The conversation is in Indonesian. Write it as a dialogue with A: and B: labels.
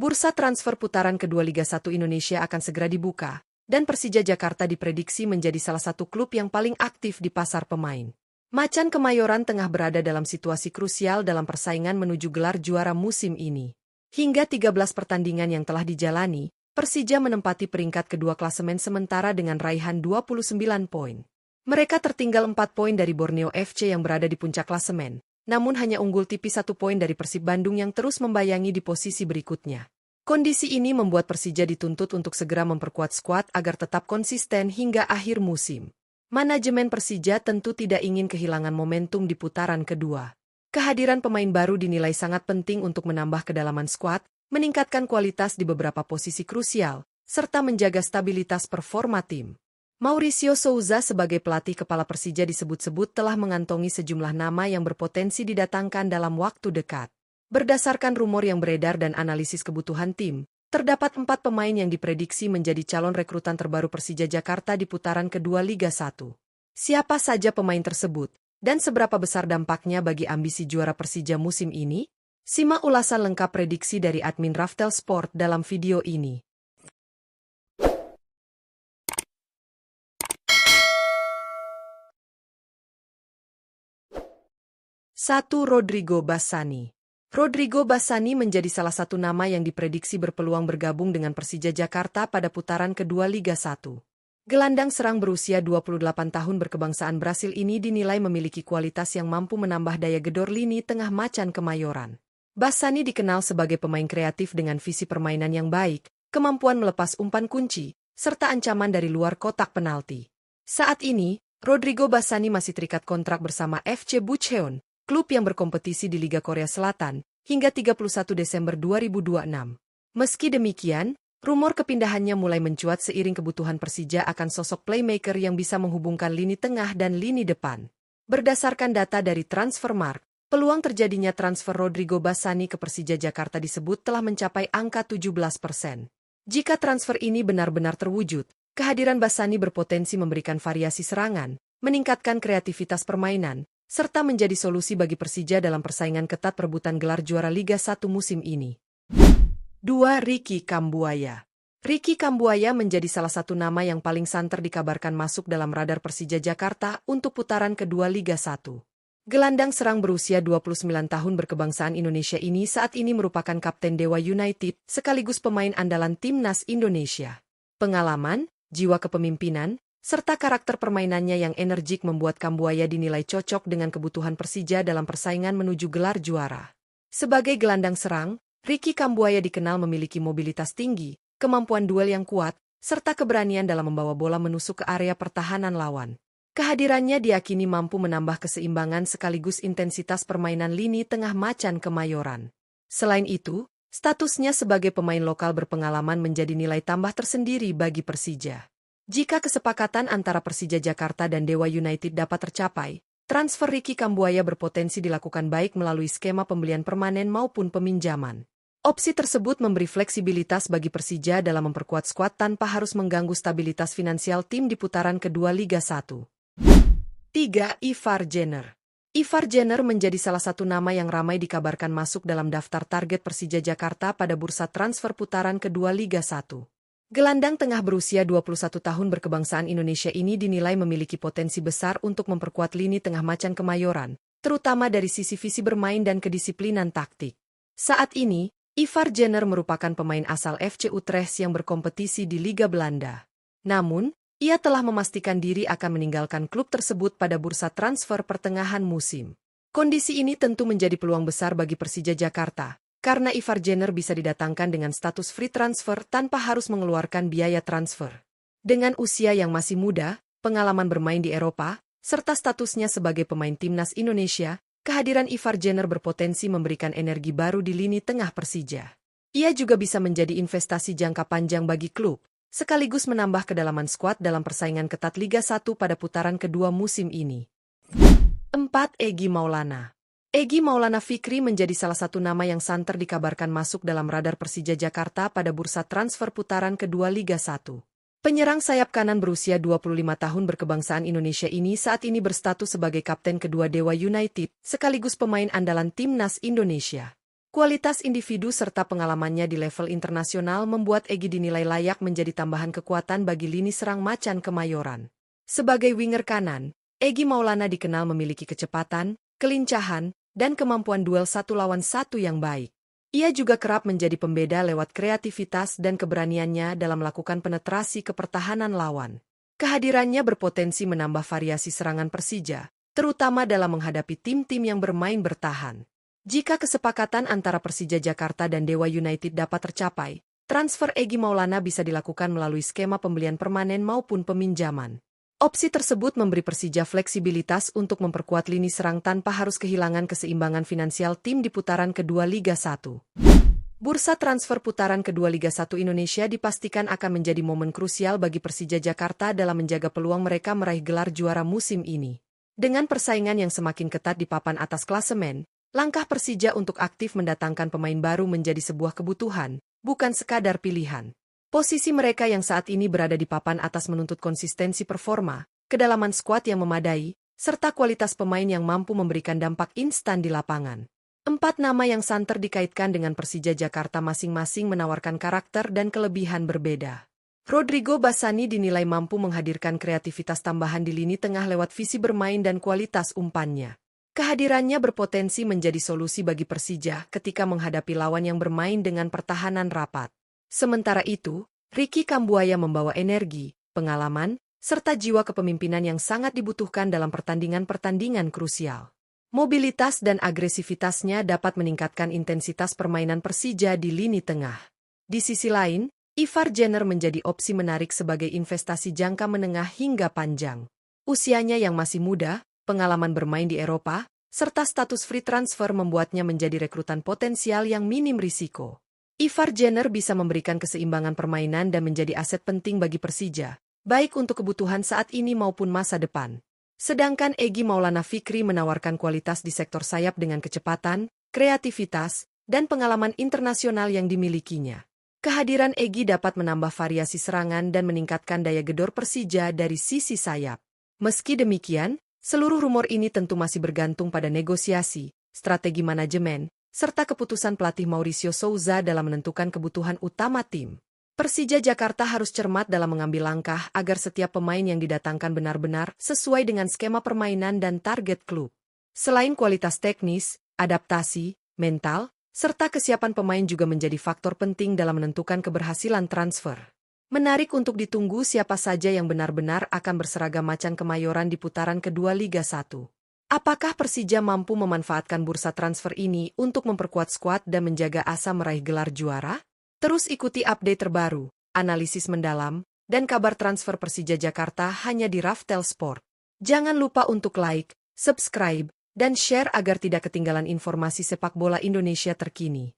A: Bursa transfer putaran kedua Liga 1 Indonesia akan segera dibuka, dan Persija Jakarta diprediksi menjadi salah satu klub yang paling aktif di pasar pemain. Macan Kemayoran tengah berada dalam situasi krusial dalam persaingan menuju gelar juara musim ini. Hingga 13 pertandingan yang telah dijalani, Persija menempati peringkat kedua klasemen sementara dengan raihan 29 poin. Mereka tertinggal 4 poin dari Borneo FC yang berada di puncak klasemen, namun hanya unggul tipis 1 poin dari Persib Bandung yang terus membayangi di posisi berikutnya. Kondisi ini membuat Persija dituntut untuk segera memperkuat skuad agar tetap konsisten hingga akhir musim. Manajemen Persija tentu tidak ingin kehilangan momentum di putaran kedua. Kehadiran pemain baru dinilai sangat penting untuk menambah kedalaman skuad, meningkatkan kualitas di beberapa posisi krusial, serta menjaga stabilitas performa tim. Mauricio Souza sebagai pelatih kepala Persija disebut-sebut telah mengantongi sejumlah nama yang berpotensi didatangkan dalam waktu dekat. Berdasarkan rumor yang beredar dan analisis kebutuhan tim, terdapat 4 pemain yang diprediksi menjadi calon rekrutan terbaru Persija Jakarta di putaran kedua Liga 1. Siapa saja pemain tersebut, dan seberapa besar dampaknya bagi ambisi juara Persija musim ini? Simak ulasan lengkap prediksi dari admin Raftel Sport dalam video ini. 1. Rodrigo Bassani. Rodrigo Bassani menjadi salah satu nama yang diprediksi berpeluang bergabung dengan Persija Jakarta pada putaran kedua Liga 1. Gelandang serang berusia 28 tahun berkebangsaan Brasil ini dinilai memiliki kualitas yang mampu menambah daya gedor lini tengah Macan Kemayoran. Bassani dikenal sebagai pemain kreatif dengan visi permainan yang baik, kemampuan melepas umpan kunci, serta ancaman dari luar kotak penalti. Saat ini, Rodrigo Bassani masih terikat kontrak bersama FC Bucheon, klub yang berkompetisi di Liga Korea Selatan, hingga 31 Desember 2026. Meski demikian, rumor kepindahannya mulai mencuat seiring kebutuhan Persija akan sosok playmaker yang bisa menghubungkan lini tengah dan lini depan. Berdasarkan data dari Transfermarkt, peluang terjadinya transfer Rodrigo Bassani ke Persija Jakarta disebut telah mencapai angka 17%. Jika transfer ini benar-benar terwujud, kehadiran Bassani berpotensi memberikan variasi serangan, meningkatkan kreativitas permainan, serta menjadi solusi bagi Persija dalam persaingan ketat perebutan gelar juara Liga 1 musim ini. 2. Ricky Kambuaya. Ricky Kambuaya menjadi salah satu nama yang paling santer dikabarkan masuk dalam radar Persija Jakarta untuk putaran kedua Liga 1. Gelandang serang berusia 29 tahun berkebangsaan Indonesia ini saat ini merupakan kapten Dewa United sekaligus pemain andalan Timnas Indonesia. Pengalaman, jiwa kepemimpinan, serta karakter permainannya yang energik membuat Kambuaya dinilai cocok dengan kebutuhan Persija dalam persaingan menuju gelar juara. Sebagai gelandang serang, Ricky Kambuaya dikenal memiliki mobilitas tinggi, kemampuan duel yang kuat, serta keberanian dalam membawa bola menusuk ke area pertahanan lawan. Kehadirannya diyakini mampu menambah keseimbangan sekaligus intensitas permainan lini tengah Macan Kemayoran. Selain itu, statusnya sebagai pemain lokal berpengalaman menjadi nilai tambah tersendiri bagi Persija. Jika kesepakatan antara Persija Jakarta dan Dewa United dapat tercapai, transfer Ricky Kambuaya berpotensi dilakukan baik melalui skema pembelian permanen maupun peminjaman. Opsi tersebut memberi fleksibilitas bagi Persija dalam memperkuat skuad tanpa harus mengganggu stabilitas finansial tim di putaran kedua Liga 1. 3. Ivar Jenner. Ivar Jenner menjadi salah satu nama yang ramai dikabarkan masuk dalam daftar target Persija Jakarta pada bursa transfer putaran kedua Liga 1. Gelandang tengah berusia 21 tahun berkebangsaan Indonesia ini dinilai memiliki potensi besar untuk memperkuat lini tengah Macan Kemayoran, terutama dari sisi visi bermain dan kedisiplinan taktik. Saat ini, Ivar Jenner merupakan pemain asal FC Utrecht yang berkompetisi di Liga Belanda. Namun, ia telah memastikan diri akan meninggalkan klub tersebut pada bursa transfer pertengahan musim. Kondisi ini tentu menjadi peluang besar bagi Persija Jakarta, karena Ivar Jenner bisa didatangkan dengan status free transfer tanpa harus mengeluarkan biaya transfer. Dengan usia yang masih muda, pengalaman bermain di Eropa, serta statusnya sebagai pemain Timnas Indonesia, kehadiran Ivar Jenner berpotensi memberikan energi baru di lini tengah Persija. Ia juga bisa menjadi investasi jangka panjang bagi klub, sekaligus menambah kedalaman skuad dalam persaingan ketat Liga 1 pada putaran kedua musim ini. 4. Egy Maulana. Egy Maulana Fikri menjadi salah satu nama yang santer dikabarkan masuk dalam radar Persija Jakarta pada bursa transfer putaran kedua Liga 1. Penyerang sayap kanan berusia 25 tahun berkebangsaan Indonesia ini saat ini berstatus sebagai kapten kedua Dewa United, sekaligus pemain andalan Timnas Indonesia. Kualitas individu serta pengalamannya di level internasional membuat Egy dinilai layak menjadi tambahan kekuatan bagi lini serang Macan Kemayoran. Sebagai winger kanan, Egy Maulana dikenal memiliki kecepatan, kelincahan, dan kemampuan duel satu lawan satu yang baik. Ia juga kerap menjadi pembeda lewat kreativitas dan keberaniannya dalam melakukan penetrasi ke pertahanan lawan. Kehadirannya berpotensi menambah variasi serangan Persija, terutama dalam menghadapi tim-tim yang bermain bertahan. Jika kesepakatan antara Persija Jakarta dan Dewa United dapat tercapai, transfer Egy Maulana bisa dilakukan melalui skema pembelian permanen maupun peminjaman. Opsi tersebut memberi Persija fleksibilitas untuk memperkuat lini serang tanpa harus kehilangan keseimbangan finansial tim di putaran kedua Liga 1. Bursa transfer putaran kedua Liga 1 Indonesia dipastikan akan menjadi momen krusial bagi Persija Jakarta dalam menjaga peluang mereka meraih gelar juara musim ini. Dengan persaingan yang semakin ketat di papan atas klasemen, langkah Persija untuk aktif mendatangkan pemain baru menjadi sebuah kebutuhan, bukan sekadar pilihan. Posisi mereka yang saat ini berada di papan atas menuntut konsistensi performa, kedalaman skuad yang memadai, serta kualitas pemain yang mampu memberikan dampak instan di lapangan. 4 nama yang santer dikaitkan dengan Persija Jakarta masing-masing menawarkan karakter dan kelebihan berbeda. Rodrigo Bassani dinilai mampu menghadirkan kreativitas tambahan di lini tengah lewat visi bermain dan kualitas umpannya. Kehadirannya berpotensi menjadi solusi bagi Persija ketika menghadapi lawan yang bermain dengan pertahanan rapat. Sementara itu, Ricky Kambuaya membawa energi, pengalaman, serta jiwa kepemimpinan yang sangat dibutuhkan dalam pertandingan-pertandingan krusial. Mobilitas dan agresivitasnya dapat meningkatkan intensitas permainan Persija di lini tengah. Di sisi lain, Ivar Jenner menjadi opsi menarik sebagai investasi jangka menengah hingga panjang. Usianya yang masih muda, pengalaman bermain di Eropa, serta status free transfer membuatnya menjadi rekrutan potensial yang minim risiko. Ivar Jenner bisa memberikan keseimbangan permainan dan menjadi aset penting bagi Persija, baik untuk kebutuhan saat ini maupun masa depan. Sedangkan Egy Maulana Fikri menawarkan kualitas di sektor sayap dengan kecepatan, kreativitas, dan pengalaman internasional yang dimilikinya. Kehadiran Egy dapat menambah variasi serangan dan meningkatkan daya gedor Persija dari sisi sayap. Meski demikian, seluruh rumor ini tentu masih bergantung pada negosiasi, strategi manajemen, serta keputusan pelatih Mauricio Souza dalam menentukan kebutuhan utama tim. Persija Jakarta harus cermat dalam mengambil langkah agar setiap pemain yang didatangkan benar-benar sesuai dengan skema permainan dan target klub. Selain kualitas teknis, adaptasi, mental, serta kesiapan pemain juga menjadi faktor penting dalam menentukan keberhasilan transfer. Menarik untuk ditunggu siapa saja yang benar-benar akan berseragam Macan Kemayoran di putaran kedua Liga 1. Apakah Persija mampu memanfaatkan bursa transfer ini untuk memperkuat skuad dan menjaga asa meraih gelar juara? Terus ikuti update terbaru, analisis mendalam, dan kabar transfer Persija Jakarta hanya di Raftel Sport. Jangan lupa untuk like, subscribe, dan share agar tidak ketinggalan informasi sepak bola Indonesia terkini.